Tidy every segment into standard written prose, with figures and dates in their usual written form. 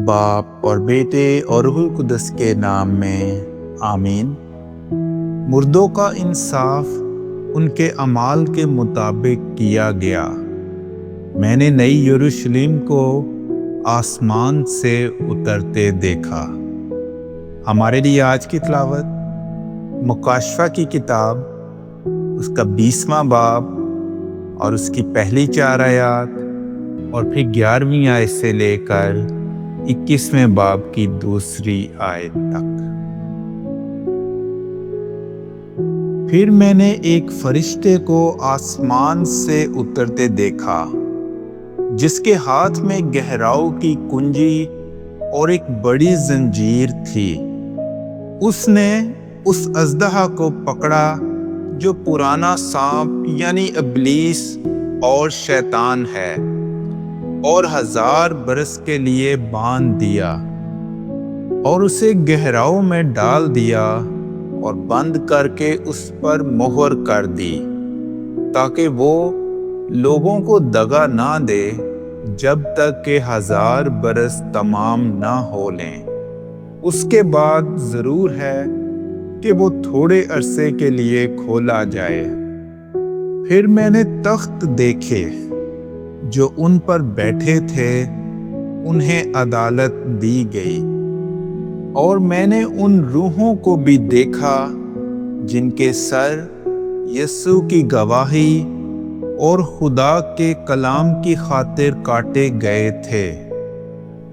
باپ اور بیٹے اور روح القدس کے نام میں آمین۔ مردوں کا انصاف ان کے اعمال کے مطابق کیا گیا۔ میں نے نئی یروشلم کو آسمان سے اترتے دیکھا۔ ہمارے لیے آج کی تلاوت مکاشفہ کی کتاب، اس کا 20واں باب اور اس کی پہلی 4 آیات، اور پھر 11ویں آیت سے لے کر 21ویں باب کی 2 آیت تک۔ پھر میں نے ایک فرشتے کو آسمان سے اترتے دیکھا، جس کے ہاتھ میں گہراؤ کی کنجی اور ایک بڑی زنجیر تھی۔ اس نے اس اژدہا کو پکڑا جو پرانا سانپ یعنی ابلیس اور شیطان ہے، اور 1000 برس کے لیے باندھ دیا، اور اسے گہراؤ میں ڈال دیا اور بند کر کے اس پر مہر کر دی، تاکہ وہ لوگوں کو دغا نہ دے جب تک کہ 1000 برس تمام نہ ہو لیں۔ اس کے بعد ضرور ہے کہ وہ تھوڑے عرصے کے لیے کھولا جائے۔ پھر میں نے تخت دیکھے، جو ان پر بیٹھے تھے انہیں عدالت دی گئی، اور میں نے ان روحوں کو بھی دیکھا جن کے سر یسوع کی گواہی اور خدا کے کلام کی خاطر کاٹے گئے تھے،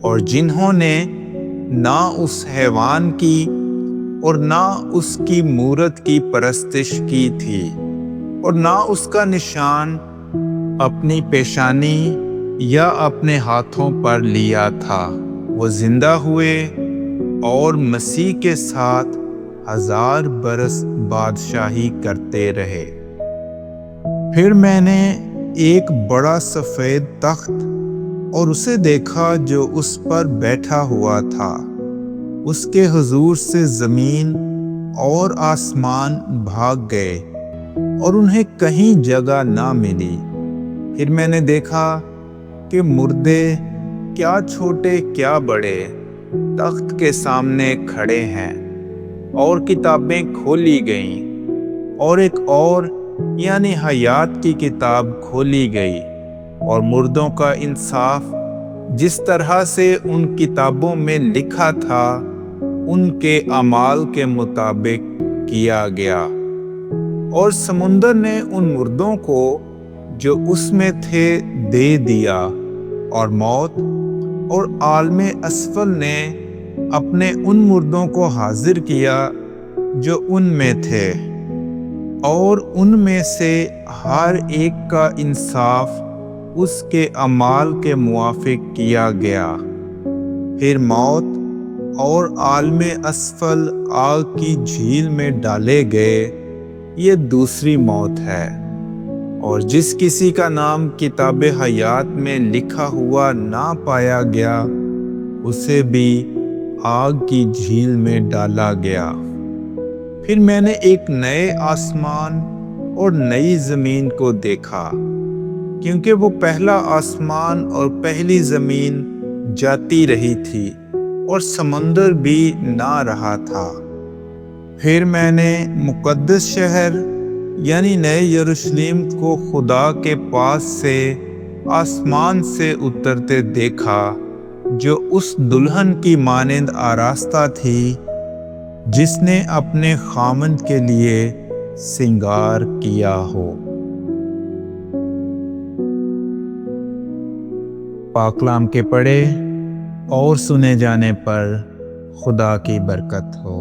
اور جنہوں نے نہ اس حیوان کی اور نہ اس کی مورت کی پرستش کی تھی، اور نہ اس کا نشان اپنی پیشانی یا اپنے ہاتھوں پر لیا تھا۔ وہ زندہ ہوئے اور مسیح کے ساتھ 1000 برس بادشاہی کرتے رہے۔ پھر میں نے ایک بڑا سفید تخت اور اسے دیکھا جو اس پر بیٹھا ہوا تھا۔ اس کے حضور سے زمین اور آسمان بھاگ گئے اور انہیں کہیں جگہ نہ ملی۔ پھر میں نے دیکھا کہ مردے، کیا چھوٹے کیا بڑے، تخت کے سامنے کھڑے ہیں، اور کتابیں کھولی گئیں، اور ایک اور یعنی حیات کی کتاب کھولی گئی، اور مردوں کا انصاف جس طرح سے ان کتابوں میں لکھا تھا ان کے اعمال کے مطابق کیا گیا۔ اور سمندر نے ان مردوں کو جو اس میں تھے دے دیا، اور موت اور عالم اسفل نے اپنے ان مردوں کو حاضر کیا جو ان میں تھے، اور ان میں سے ہر ایک کا انصاف اس کے اعمال کے موافق کیا گیا۔ پھر موت اور عالم اسفل آگ کی جھیل میں ڈالے گئے۔ یہ دوسری موت ہے، اور جس کسی کا نام کتاب حیات میں لکھا ہوا نہ پایا گیا اسے بھی آگ کی جھیل میں ڈالا گیا۔ پھر میں نے ایک نئے آسمان اور نئی زمین کو دیکھا، کیونکہ وہ پہلا آسمان اور پہلی زمین جاتی رہی تھی، اور سمندر بھی نہ رہا تھا۔ پھر میں نے مقدس شہر یعنی نئے یروشلم کو خدا کے پاس سے آسمان سے اترتے دیکھا، جو اس دلہن کی مانند آراستہ تھی جس نے اپنے خامند کے لیے سنگار کیا ہو۔ پاک کلام کے پڑھے اور سنے جانے پر خدا کی برکت ہو۔